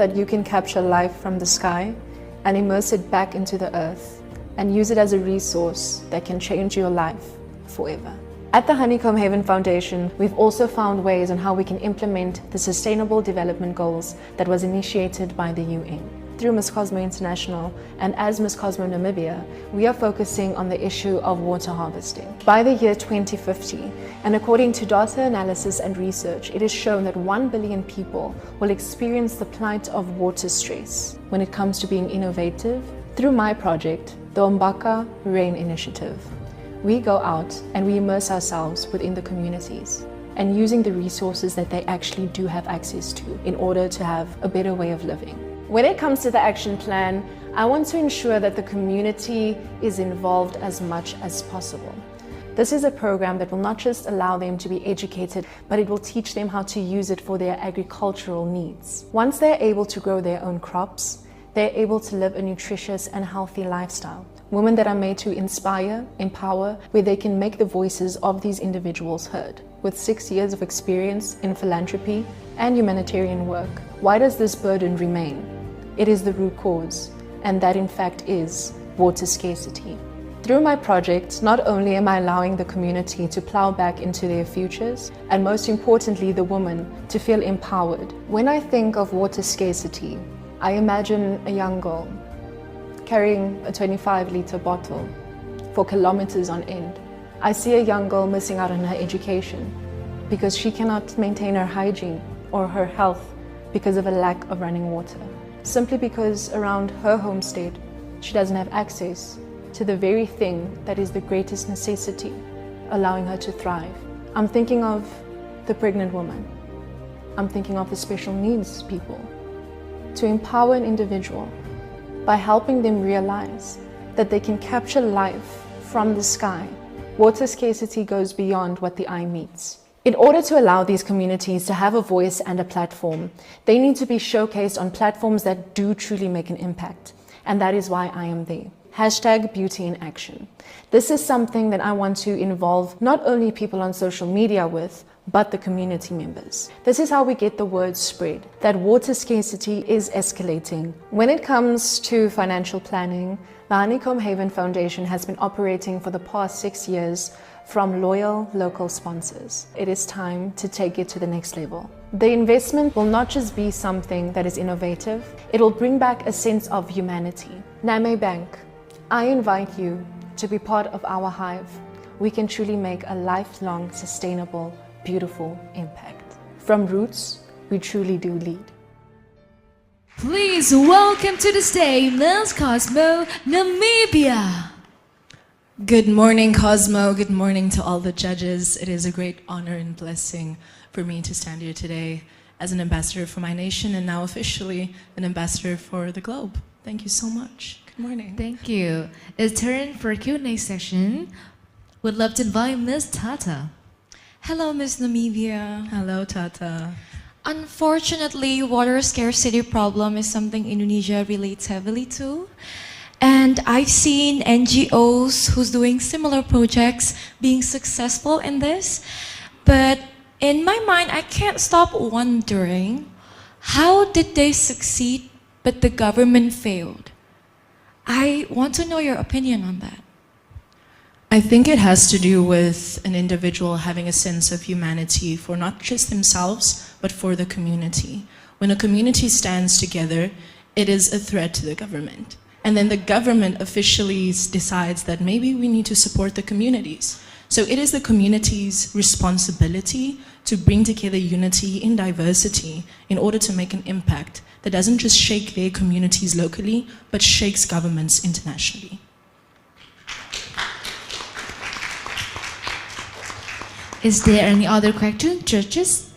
that you can capture life from the sky and immerse it back into the earth and use it as a resource that can change your life forever. At the Honeycomb Haven Foundation, we've also found ways on how we can implement the Sustainable Development Goals that was initiated by the UN. Through Miss Cosmo International and as Miss Cosmo Namibia, we are focusing on the issue of water harvesting. By the year 2050, and according to data analysis and research, it is shown that 1 billion people will experience the plight of water stress. When it comes to being innovative, through my project, the Ombaka Rain Initiative, we go out and we immerse ourselves within the communities and using the resources that they actually do have access to in order to have a better way of living. When it comes to the action plan, I want to ensure that the community is involved as much as possible. This is a program that will not just allow them to be educated, but it will teach them how to use it for their agricultural needs. Once they're able to grow their own crops, they're able to live a nutritious and healthy lifestyle. Women that are made to inspire, empower, where they can make the voices of these individuals heard. With 6 years of experience in philanthropy and humanitarian work, why does this burden remain? It is the root cause, and that in fact is water scarcity. Through my project, not only am I allowing the community to plow back into their futures, and most importantly the women to feel empowered. When I think of water scarcity, I imagine a young girl carrying a 25-liter bottle for kilometers on end. I see a young girl missing out on her education because she cannot maintain her hygiene or her health because of a lack of running water. Simply because around her homestead, she doesn't have access to the very thing that is the greatest necessity, allowing her to thrive. I'm thinking of the pregnant woman. I'm thinking of the special needs people. To empower an individual by helping them realize that they can capture life from the sky. Water scarcity goes beyond what the eye meets. In order to allow these communities to have a voice and a platform, they need to be showcased on platforms that do truly make an impact. And that is why I am there. #Beauty in Action. This is something that I want to involve not only people on social media with, but the community members. This is how we get the word spread, that water scarcity is escalating. When it comes to financial planning, the Honeycomb Haven Foundation has been operating for the past 6 years from loyal local sponsors. It is time to take it to the next level. The investment will not just be something that is innovative, it will bring back a sense of humanity. Namibia Bank, I invite you to be part of our hive. We can truly make a lifelong, sustainable, beautiful impact. From roots, we truly do lead. Please welcome to the stage Miss Cosmo Namibia. Good morning, Cosmo. Good morning to all the judges. It is a great honor and blessing for me to stand here today as an ambassador for my nation and now officially an ambassador for the globe. Thank you so much. Good morning. Thank you. It's turn for Q&A session. Would love to invite Miss Tata. Hello, Miss Namibia. Hello, Tata. Unfortunately, water scarcity problem is something Indonesia relates heavily to. And I've seen NGOs who's doing similar projects being successful in this. But in my mind, I can't stop wondering, how did they succeed but the government failed? I want to know your opinion on that. I think it has to do with an individual having a sense of humanity for not just themselves, but for the community. When a community stands together, it is a threat to the government. And then the government officially decides that maybe we need to support the communities. So it is the community's responsibility to bring together unity in diversity in order to make an impact that doesn't just shake their communities locally, but shakes governments internationally. Is there any other question, judges?